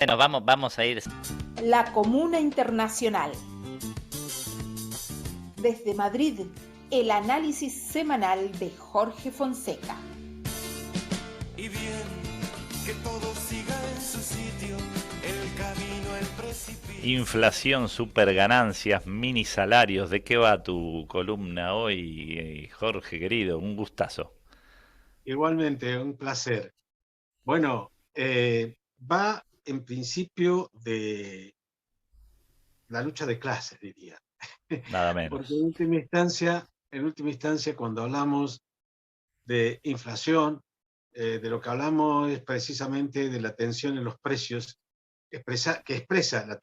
Bueno, vamos a ir. La Comuna Internacional. Desde Madrid, el análisis semanal de Jorge Fonseca. Y bien, que todo siga en su sitio, el camino, el precipicio. Inflación, superganancias, mini salarios. ¿De qué va tu columna hoy, Jorge, querido? Un gustazo. Igualmente, un placer. Bueno, va en principio de la lucha de clases, diría. Nada Porque menos. en última instancia, cuando hablamos de inflación, de lo que hablamos es precisamente de la tensión en los precios que expresa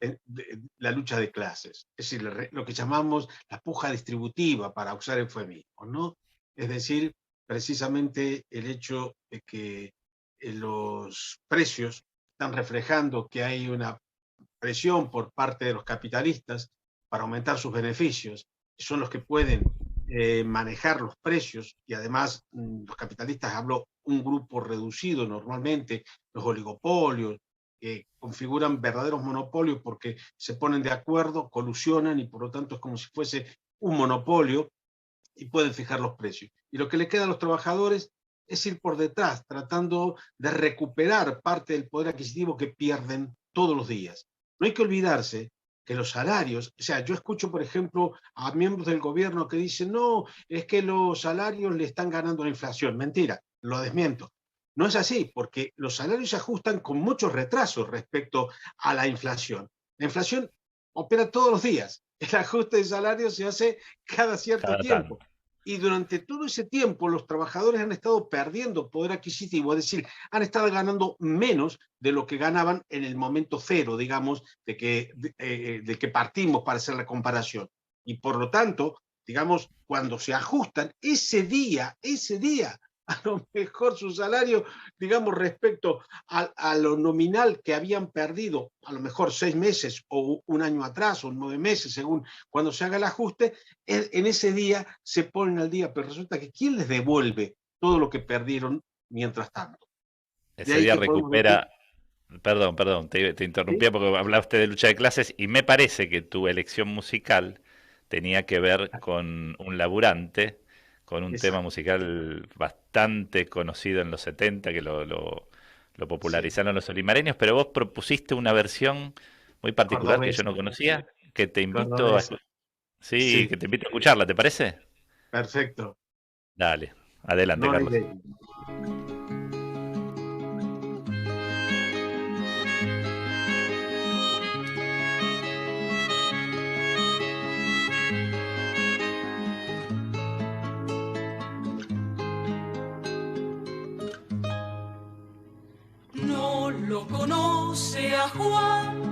la lucha de clases. Es decir, lo que llamamos la puja distributiva, para usar eufemismos, ¿no? Es decir, precisamente el hecho de que los precios están reflejando que hay una presión por parte de los capitalistas para aumentar sus beneficios, que son los que pueden manejar los precios, y además los capitalistas, hablo un grupo reducido normalmente, los oligopolios, que configuran verdaderos monopolios porque se ponen de acuerdo, colusionan, y por lo tanto es como si fuese un monopolio y pueden fijar los precios. Y lo que le queda a los trabajadores es ir por detrás, tratando de recuperar parte del poder adquisitivo que pierden todos los días. No hay que olvidarse que los salarios, o sea, yo escucho, por ejemplo, a miembros del gobierno que dicen, no, es que los salarios le están ganando la inflación. Mentira, lo desmiento. No es así, porque los salarios se ajustan con muchos retrasos respecto a la inflación. La inflación opera todos los días. El ajuste de salarios se hace cada cierto Cada tanto. tiempo. Y durante todo ese tiempo los trabajadores han estado perdiendo poder adquisitivo, es decir, han estado ganando menos de lo que ganaban en el momento cero, digamos, de que partimos para hacer la comparación. Y por lo tanto, digamos, cuando se ajustan ese día, a lo mejor su salario, digamos, respecto a lo nominal que habían perdido, a lo mejor 6 meses o un año atrás o 9 meses, según cuando se haga el ajuste, en ese día se ponen al día, pero resulta que ¿quién les devuelve todo lo que perdieron mientras tanto? De Ese ahí día que podemos decir, recupera. Perdón, te ¿sí? interrumpía porque hablaste de lucha de clases y me parece que tu elección musical tenía que ver con un laburante, con un tema Exacto, musical bastante conocido en los 70 que lo sí, popularizaron los olimareños, pero vos propusiste una versión muy particular que yo cordobesa, no conocía, que te invito a, cordobesa, sí, sí, que te invito a escucharla, ¿te parece? perfecto, Dale, adelante, no hay Carlos. de ello. No lo conoce a Juan,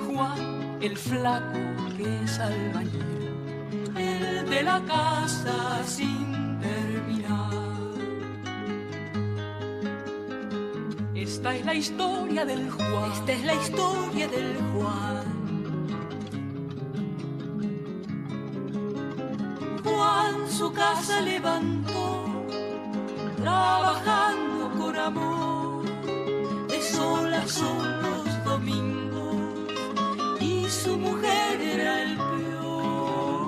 Juan el flaco que es albañil, el de la casa sin terminar. Esta es la historia del Juan, esta es la historia del Juan. Juan su casa levantó, trabajando con amor, de sol a sol los domingos, y su mujer era el peor.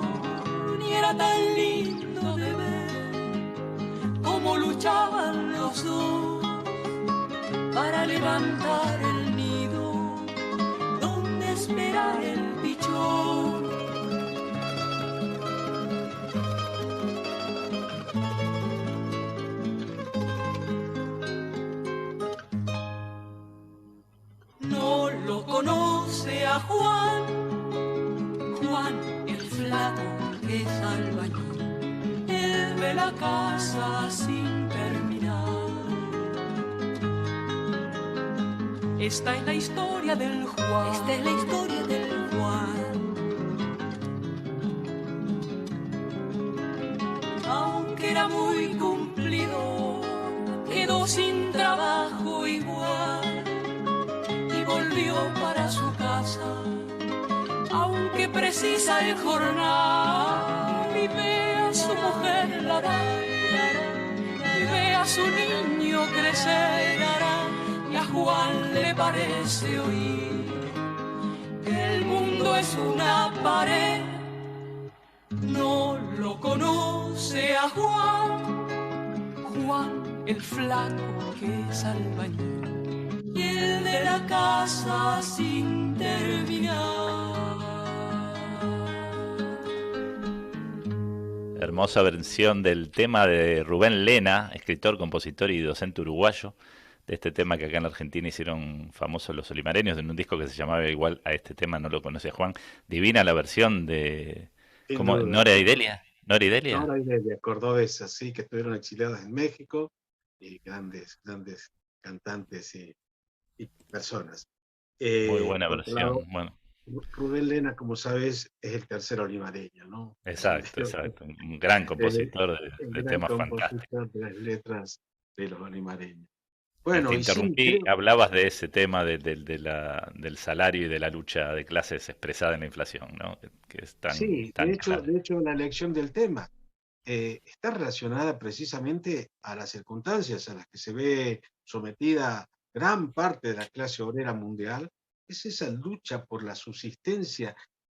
Y era tan lindo de ver cómo luchaban los dos para levantar el nido donde esperar el pichón. No lo conoce a Juan, Juan el flaco que es albañil, él ve la casa sin terminar. Esta es la historia del Juan, esta es la historia del Juan. Aunque era muy cumplido, quedó sin trabajo igual y volvió para su casa, aunque precisa el jornal, y ve a su mujer ladrar, y ve a su niño crecer, y a Juan le parece oír que el mundo es una pared. No lo conoce a Juan el flaco que es albañil y el de la casa sin terminar. Hermosa versión del tema de Rubén Lena, escritor, compositor y docente uruguayo, de este tema que acá en la Argentina hicieron famosos los olimareños, en un disco que se llamaba igual a este tema, no lo conoce Juan. Divina la versión de... Sin ¿Cómo? duda. ¿Nora Idelia? ¿Nora Idelia? Nora Idelia, cordobesas, sí, que estuvieron exiliadas en México, y grandes cantantes y personas. Muy buena Por otro lado, versión. Bueno, Rubén Lena, como sabes, es el tercer olimareño, ¿no? exacto, exacto. Un gran compositor El de gran temas fantásticos. compositor de las letras de los olimareños. Te Bueno, y sí, interrumpí, creo, hablabas de ese tema del salario y de la lucha de clases expresada en la inflación, ¿no? Que es sí, tan clave. de hecho, la elección del tema está relacionada precisamente a las circunstancias a las que se ve sometida gran parte de la clase obrera mundial. Es esa lucha por la subsistencia,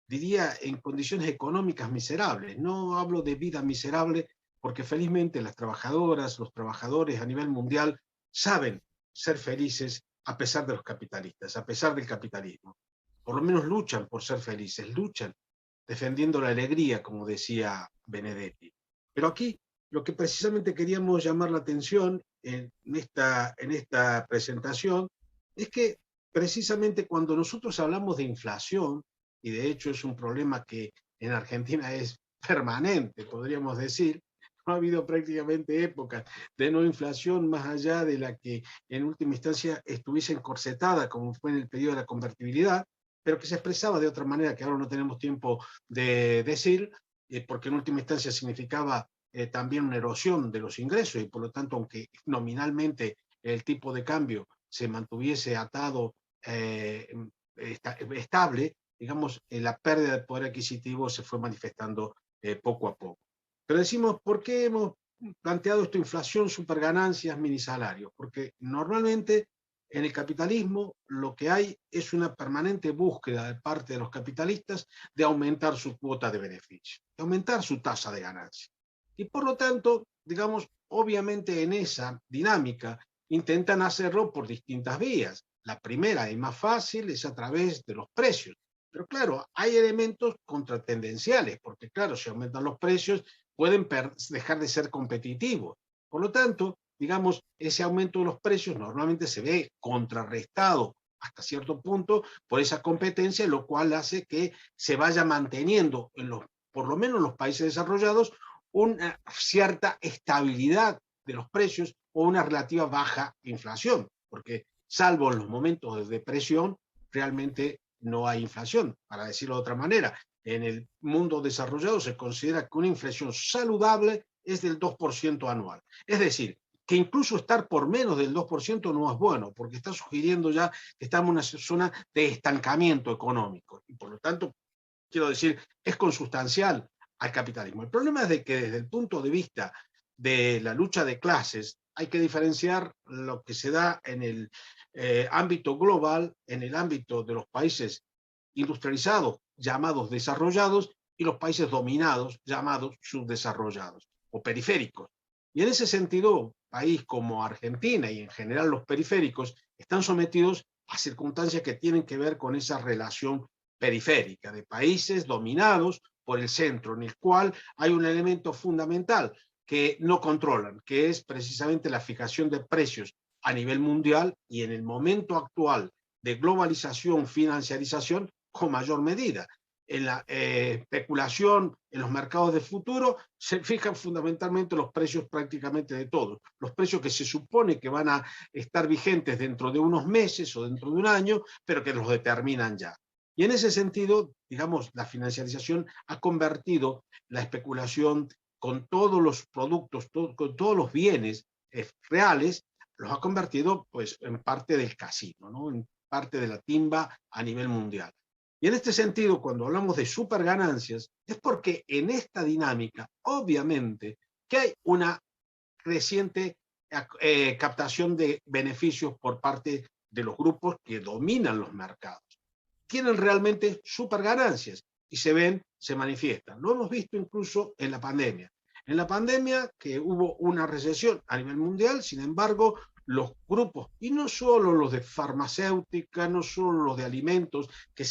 diría, en condiciones económicas miserables. No hablo de vida miserable porque felizmente las trabajadoras, los trabajadores a nivel mundial saben ser felices a pesar de los capitalistas, a pesar del capitalismo. Por lo menos luchan por ser felices, luchan defendiendo la alegría, como decía Benedetti. Pero aquí lo que precisamente queríamos llamar la atención en esta presentación es que precisamente cuando nosotros hablamos de inflación, y de hecho es un problema que en Argentina es permanente, podríamos decir, no ha habido prácticamente épocas de no inflación más allá de la que en última instancia estuviese encorsetada, como fue en el periodo de la convertibilidad, pero que se expresaba de otra manera que ahora no tenemos tiempo de decir, porque en última instancia significaba también una erosión de los ingresos y por lo tanto, aunque nominalmente el tipo de cambio se mantuviese atado estable, digamos, la pérdida de poder adquisitivo se fue manifestando poco a poco. Pero decimos, ¿por qué hemos planteado esto? Inflación, superganancias, minisalarios? Porque normalmente en el capitalismo lo que hay es una permanente búsqueda de parte de los capitalistas de aumentar su cuota de beneficio, de aumentar su tasa de ganancia. Y por lo tanto, digamos, obviamente en esa dinámica intentan hacerlo por distintas vías. La primera y más fácil es a través de los precios. Pero claro, hay elementos contratendenciales, porque claro, si aumentan los precios, pueden dejar de ser competitivos. Por lo tanto, digamos, ese aumento de los precios normalmente se ve contrarrestado hasta cierto punto por esa competencia, lo cual hace que se vaya manteniendo, por lo menos en los países desarrollados, una cierta estabilidad de los precios o una relativa baja inflación, porque salvo en los momentos de depresión, realmente no hay inflación, para decirlo de otra manera. En el mundo desarrollado se considera que una inflación saludable es del 2% anual. Es decir, que incluso estar por menos del 2% no es bueno, porque está sugiriendo ya que estamos en una zona de estancamiento económico. Y por lo tanto, quiero decir, es consustancial al capitalismo. El problema es de que desde el punto de vista de la lucha de clases, hay que diferenciar lo que se da en el ámbito global, en el ámbito de los países industrializados, llamados desarrollados, y los países dominados, llamados subdesarrollados o periféricos. Y en ese sentido, país como Argentina y en general los periféricos están sometidos a circunstancias que tienen que ver con esa relación periférica de países dominados por el centro, en el cual hay un elemento fundamental que no controlan, que es precisamente la fijación de precios a nivel mundial y en el momento actual de globalización, financiarización, con mayor medida. En la especulación, en los mercados de futuro, se fijan fundamentalmente los precios prácticamente de todos. Los precios que se supone que van a estar vigentes dentro de unos meses o dentro de un año, pero que los determinan ya. Y en ese sentido, digamos, la financiarización ha convertido la especulación con todos los productos, con todos los bienes reales, los ha convertido pues, en parte del casino, ¿no? En parte de la timba a nivel mundial. Y en este sentido, cuando hablamos de superganancias, es porque en esta dinámica, obviamente, que hay una creciente captación de beneficios por parte de los grupos que dominan los mercados. Tienen realmente super ganancias y se manifiestan. Lo hemos visto incluso en la pandemia. En la pandemia, que hubo una recesión a nivel mundial, sin embargo, los grupos, y no solo los de farmacéutica, no solo los de alimentos, que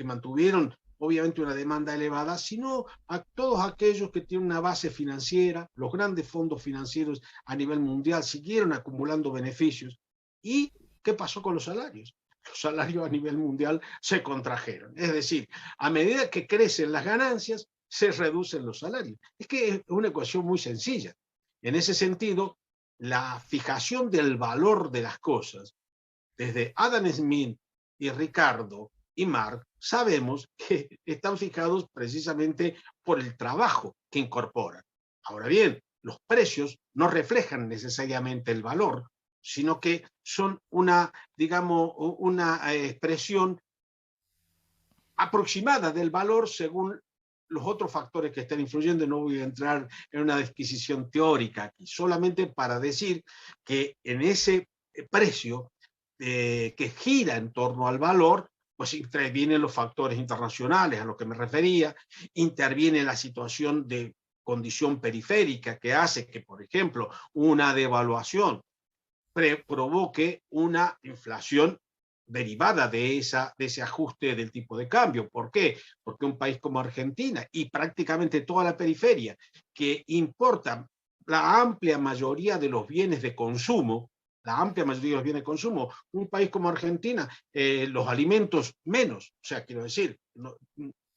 mantuvieron obviamente una demanda elevada, sino a todos aquellos que tienen una base financiera, los grandes fondos financieros a nivel mundial siguieron acumulando beneficios. ¿Y qué pasó con los salarios? Los salarios a nivel mundial se contrajeron. Es decir, a medida que crecen las ganancias, se reducen los salarios. Es que es una ecuación muy sencilla. En ese sentido, la fijación del valor de las cosas, desde Adam Smith y Ricardo y Marx, sabemos que están fijados precisamente por el trabajo que incorporan. Ahora bien, los precios no reflejan necesariamente el valor, sino que son una, digamos, una expresión aproximada del valor según los otros factores que están influyendo. No voy a entrar en una disquisición teórica aquí, solamente para decir que en ese precio que gira en torno al valor, pues intervienen los factores internacionales a los que me refería, interviene la situación de condición periférica que hace que, por ejemplo, una devaluación provoque una inflación derivada de ese ajuste del tipo de cambio. ¿Por qué? Porque un país como Argentina y prácticamente toda la periferia, que importa la amplia mayoría de los bienes de consumo, un país como Argentina, los alimentos menos, o sea, quiero decir, no,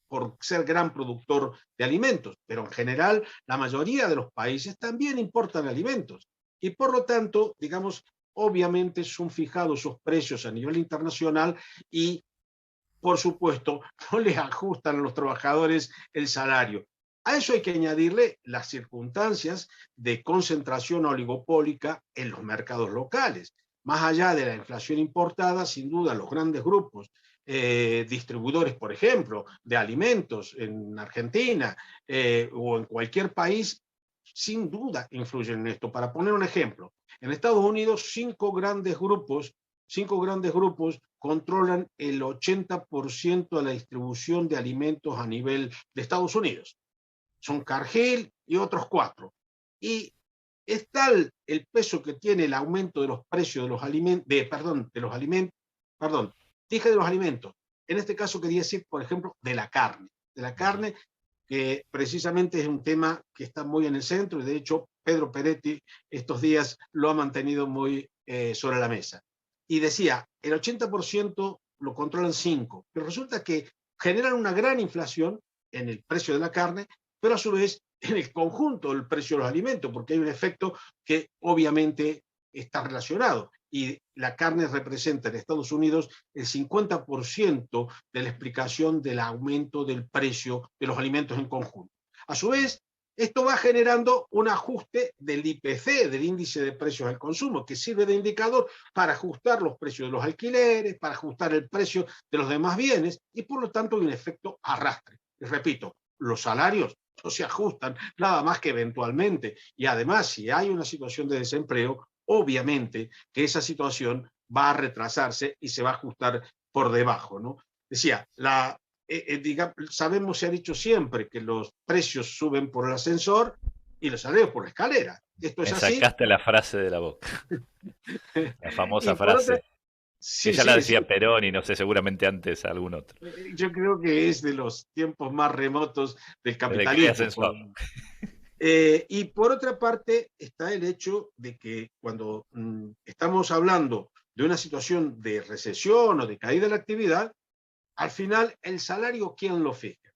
por ser gran productor de alimentos, pero en general la mayoría de los países también importan alimentos. Y por lo tanto, digamos, obviamente son fijados esos precios a nivel internacional y, por supuesto, no les ajustan a los trabajadores el salario. A eso hay que añadirle las circunstancias de concentración oligopólica en los mercados locales. Más allá de la inflación importada, sin duda los grandes grupos distribuidores, por ejemplo, de alimentos en Argentina o en cualquier país, sin duda influyen en esto. Para poner un ejemplo, en Estados Unidos cinco grandes grupos controlan el 80% de la distribución de alimentos a nivel de Estados Unidos. Son Cargill y otros 4. Y es tal el peso que tiene el aumento de los precios de los alimentos, dije de los alimentos, en este caso quería decir, por ejemplo, de la carne, que precisamente es un tema que está muy en el centro, y de hecho Pedro Peretti estos días lo ha mantenido muy sobre la mesa. Y decía, el 80% lo controlan 5, pero resulta que generan una gran inflación en el precio de la carne, pero a su vez en el conjunto del precio de los alimentos, porque hay un efecto que obviamente está relacionado. Y la carne representa en Estados Unidos el 50% de la explicación del aumento del precio de los alimentos en conjunto. A su vez, esto va generando un ajuste del IPC, del índice de precios al consumo, que sirve de indicador para ajustar los precios de los alquileres, para ajustar el precio de los demás bienes, y por lo tanto hay un efecto arrastre. Y repito, los salarios no se ajustan nada más que eventualmente, y además si hay una situación de desempleo, obviamente que esa situación va a retrasarse y se va a ajustar por debajo, ¿no? Decía, sabemos, se ha dicho siempre que los precios suben por el ascensor y los salarios por la escalera. Esto es así. Sacaste la frase de la boca. La famosa frase. Sí, ya la decía Perón y no sé, seguramente antes algún otro. Yo creo que es de los tiempos más remotos del capitalismo. Y por otra parte está el hecho de que cuando estamos hablando de una situación de recesión o de caída de la actividad, al final el salario, ¿quién lo fija?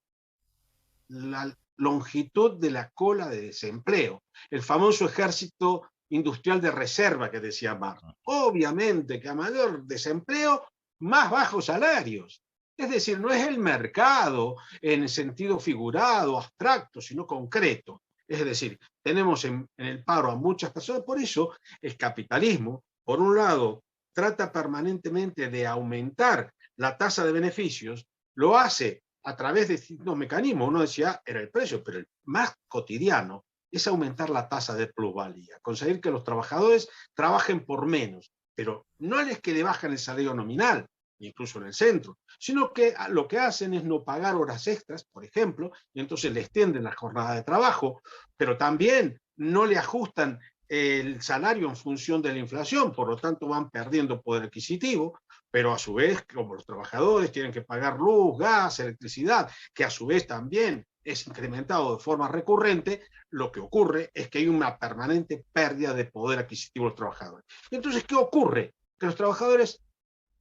La longitud de la cola de desempleo, el famoso ejército industrial de reserva que decía Marx. Obviamente que a mayor desempleo, más bajos salarios. Es decir, no es el mercado en el sentido figurado, abstracto, sino concreto. Es decir, tenemos en el paro a muchas personas. Por eso el capitalismo, por un lado, trata permanentemente de aumentar la tasa de beneficios, lo hace a través de distintos mecanismos. Uno decía, era el precio, pero el más cotidiano es aumentar la tasa de plusvalía, conseguir que los trabajadores trabajen por menos. pero no es que le bajan el salario nominal, incluso en el centro, sino que lo que hacen es no pagar horas extras, por ejemplo, y entonces le extienden la jornada de trabajo, pero también no le ajustan el salario en función de la inflación, por lo tanto van perdiendo poder adquisitivo, pero a su vez, como los trabajadores tienen que pagar luz, gas, electricidad, que a su vez también es incrementado de forma recurrente, lo que ocurre es que hay una permanente pérdida de poder adquisitivo de los trabajadores. Entonces, ¿qué ocurre? Que los trabajadores,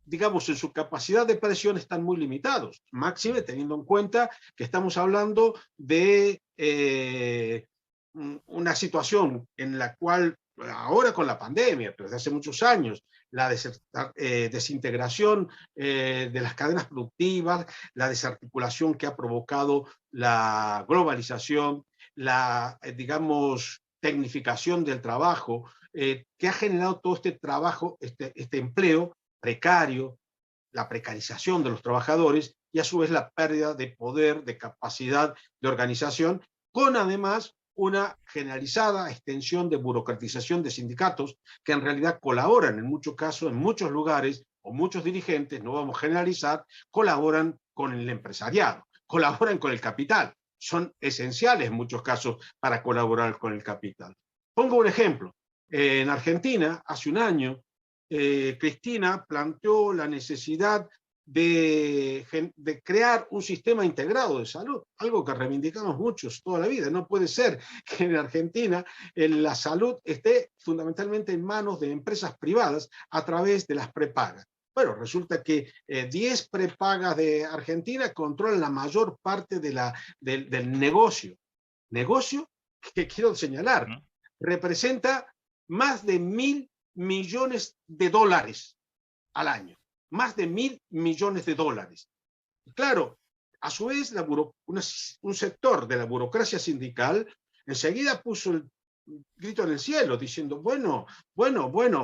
digamos, en su capacidad de presión están muy limitados, máxime teniendo en cuenta que estamos hablando de una situación en la cual ahora con la pandemia, pero desde hace muchos años, la desintegración de las cadenas productivas, la desarticulación que ha provocado la globalización, la, digamos, tecnificación del trabajo, que ha generado todo este trabajo, este empleo precario, la precarización de los trabajadores y a su vez la pérdida de poder, de capacidad de organización, con además una generalizada extensión de burocratización de sindicatos que en realidad colaboran en muchos casos, en muchos lugares, o muchos dirigentes, no vamos a generalizar, colaboran con el empresariado, colaboran con el capital. Son esenciales en muchos casos para colaborar con el capital. Pongo un ejemplo. En Argentina, hace un año, Cristina planteó la necesidad de crear un sistema integrado de salud, algo que reivindicamos muchos toda la vida. No puede ser que en Argentina la salud esté fundamentalmente en manos de empresas privadas a través de las prepagas. Bueno, resulta que 10 prepagas de Argentina controlan la mayor parte del negocio. Negocio que quiero señalar, representa más de 1.000 millones de dólares al año. Más de 1.000 millones de dólares. Claro, a su vez, un sector de la burocracia sindical enseguida puso el grito en el cielo, diciendo, bueno,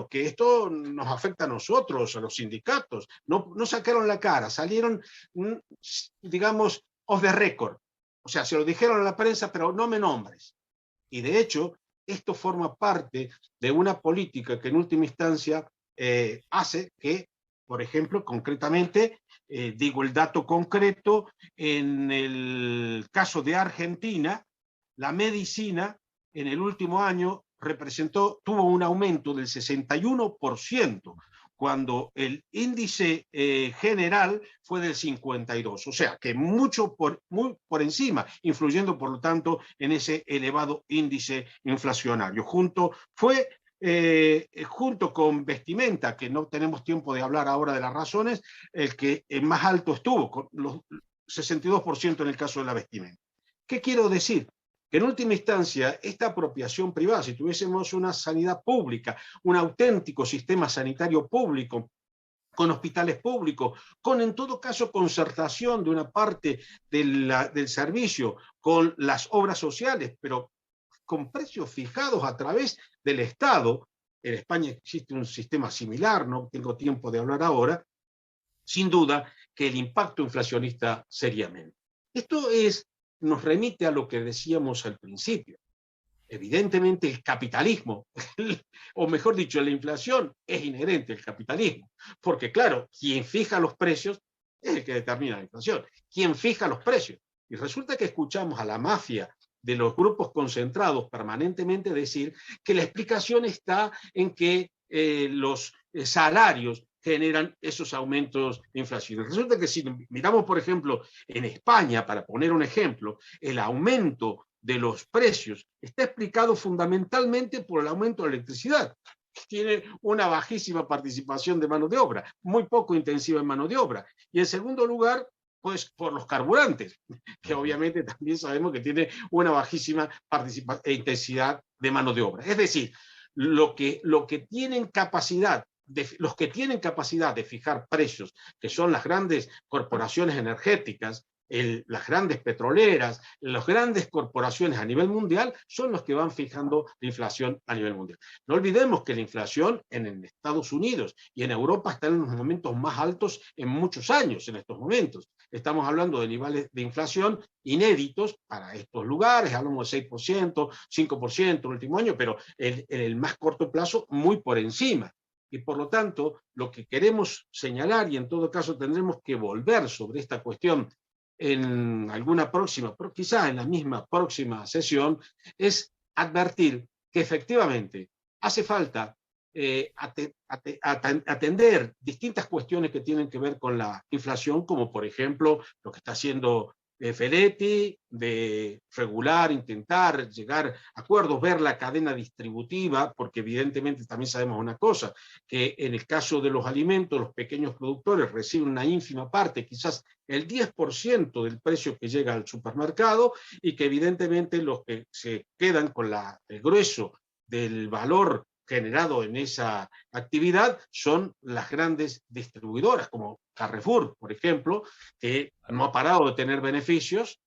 que esto nos afecta a nosotros, a los sindicatos. No sacaron la cara, salieron, digamos, off the record. O sea, se lo dijeron a la prensa, pero no me nombres. Y de hecho, esto forma parte de una política que en última instancia hace que, por ejemplo, concretamente, digo el dato concreto, en el caso de Argentina, la medicina en el último año tuvo un aumento del 61%, cuando el índice general fue del 52%, o sea que muy por encima, influyendo por lo tanto en ese elevado índice inflacionario. Junto con vestimenta, que no tenemos tiempo de hablar ahora de las razones, el que más alto estuvo, con los 62% en el caso de la vestimenta. ¿Qué quiero decir? Que en última instancia, esta apropiación privada, si tuviésemos una sanidad pública, un auténtico sistema sanitario público, con hospitales públicos, con en todo caso concertación de una parte del servicio, con las obras sociales, pero con precios fijados a través del Estado. En España existe un sistema similar, no tengo tiempo de hablar ahora, sin duda que el impacto inflacionista sería menos. Esto nos remite a lo que decíamos al principio. Evidentemente el capitalismo, o mejor dicho, la inflación es inherente al capitalismo, porque claro, quien fija los precios es el que determina la inflación, quien fija los precios. Y resulta que escuchamos a la mafia de los grupos concentrados permanentemente decir que la explicación está en que los salarios generan esos aumentos de inflación. Resulta que si miramos, por ejemplo, en España, para poner un ejemplo, el aumento de los precios está explicado fundamentalmente por el aumento de la electricidad, que tiene una bajísima participación de mano de obra, muy poco intensiva en mano de obra. Y en segundo lugar, pues por los carburantes, que obviamente también sabemos que tiene una bajísima intensidad de mano de obra. Es decir, los que tienen capacidad de fijar precios, que son las grandes corporaciones energéticas, las grandes petroleras, las grandes corporaciones a nivel mundial, son los que van fijando la inflación a nivel mundial. No olvidemos que la inflación en Estados Unidos y en Europa está en los momentos más altos en muchos años en estos momentos. Estamos hablando de niveles de inflación inéditos para estos lugares, hablamos de 6%, 5% el último año, pero en el más corto plazo muy por encima. Y por lo tanto, lo que queremos señalar, y en todo caso tendremos que volver sobre esta cuestión en alguna próxima, pero quizá en la misma próxima sesión, es advertir que efectivamente hace falta atender distintas cuestiones que tienen que ver con la inflación, como por ejemplo lo que está haciendo Feletti, de regular, intentar llegar a acuerdos, ver la cadena distributiva, porque evidentemente también sabemos una cosa, que en el caso de los alimentos, los pequeños productores reciben una ínfima parte, quizás el 10% del precio que llega al supermercado, y que evidentemente los que se quedan con el grueso del valor generado en esa actividad son las grandes distribuidoras, como Carrefour, por ejemplo, que no ha parado de tener beneficios,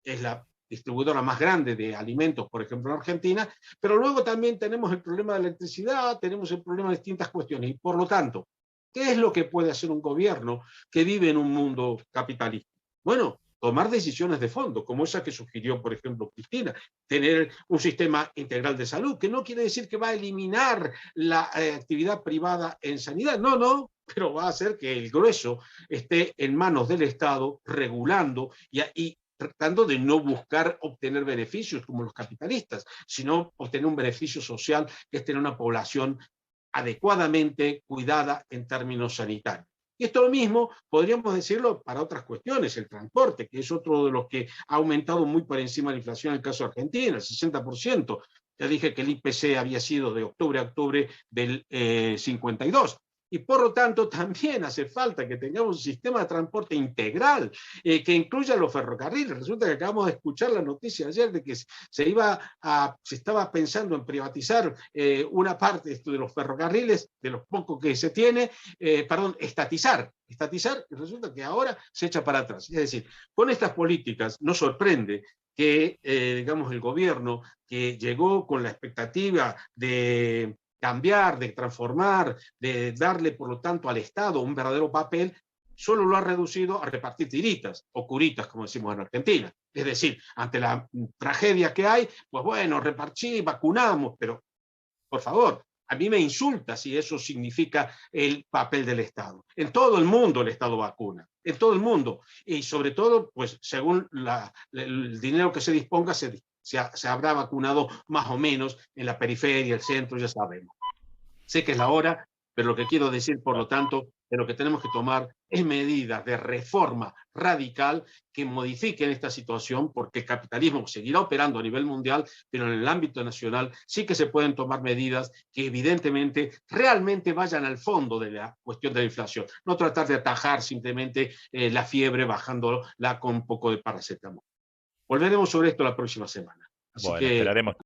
es la distribuidora más grande de alimentos, por ejemplo, en Argentina, pero luego también tenemos el problema de la electricidad, tenemos el problema de distintas cuestiones, y por lo tanto, ¿qué es lo que puede hacer un gobierno que vive en un mundo capitalista? Bueno, tomar decisiones de fondo, como esa que sugirió, por ejemplo, Cristina, tener un sistema integral de salud, que no quiere decir que va a eliminar la actividad privada en sanidad, no, pero va a hacer que el grueso esté en manos del Estado, regulando y tratando de no buscar obtener beneficios como los capitalistas, sino obtener un beneficio social, que es tener una población adecuadamente cuidada en términos sanitarios. Y esto lo mismo podríamos decirlo para otras cuestiones, el transporte, que es otro de los que ha aumentado muy por encima de la inflación en el caso de Argentina, el 60%. Ya dije que el IPC había sido de octubre a octubre del 52. Y por lo tanto también hace falta que tengamos un sistema de transporte integral que incluya los ferrocarriles. Resulta que acabamos de escuchar la noticia ayer de que se estaba pensando en privatizar una parte de los ferrocarriles, de los pocos que se tiene, estatizar, y resulta que ahora se echa para atrás. Es decir, con estas políticas no sorprende que, digamos, el gobierno, que llegó con la expectativa de cambiar, de transformar, de darle, por lo tanto, al Estado un verdadero papel, solo lo ha reducido a repartir tiritas o curitas, como decimos en Argentina. Es decir, ante la tragedia que hay, pues bueno, repartí, vacunamos, pero, por favor, a mí me insulta si eso significa el papel del Estado. En todo el mundo el Estado vacuna, en todo el mundo. Y sobre todo, pues según el dinero que se disponga, se habrá vacunado más o menos en la periferia, el centro, ya sabemos. Sé que es la hora, pero lo que quiero decir, por lo tanto, de lo que tenemos que tomar es medidas de reforma radical que modifiquen esta situación, porque el capitalismo seguirá operando a nivel mundial, pero en el ámbito nacional sí que se pueden tomar medidas que evidentemente realmente vayan al fondo de la cuestión de la inflación. No tratar de atajar simplemente la fiebre bajándola con un poco de paracetamol. Volveremos sobre esto la próxima semana. Así bueno, que esperaremos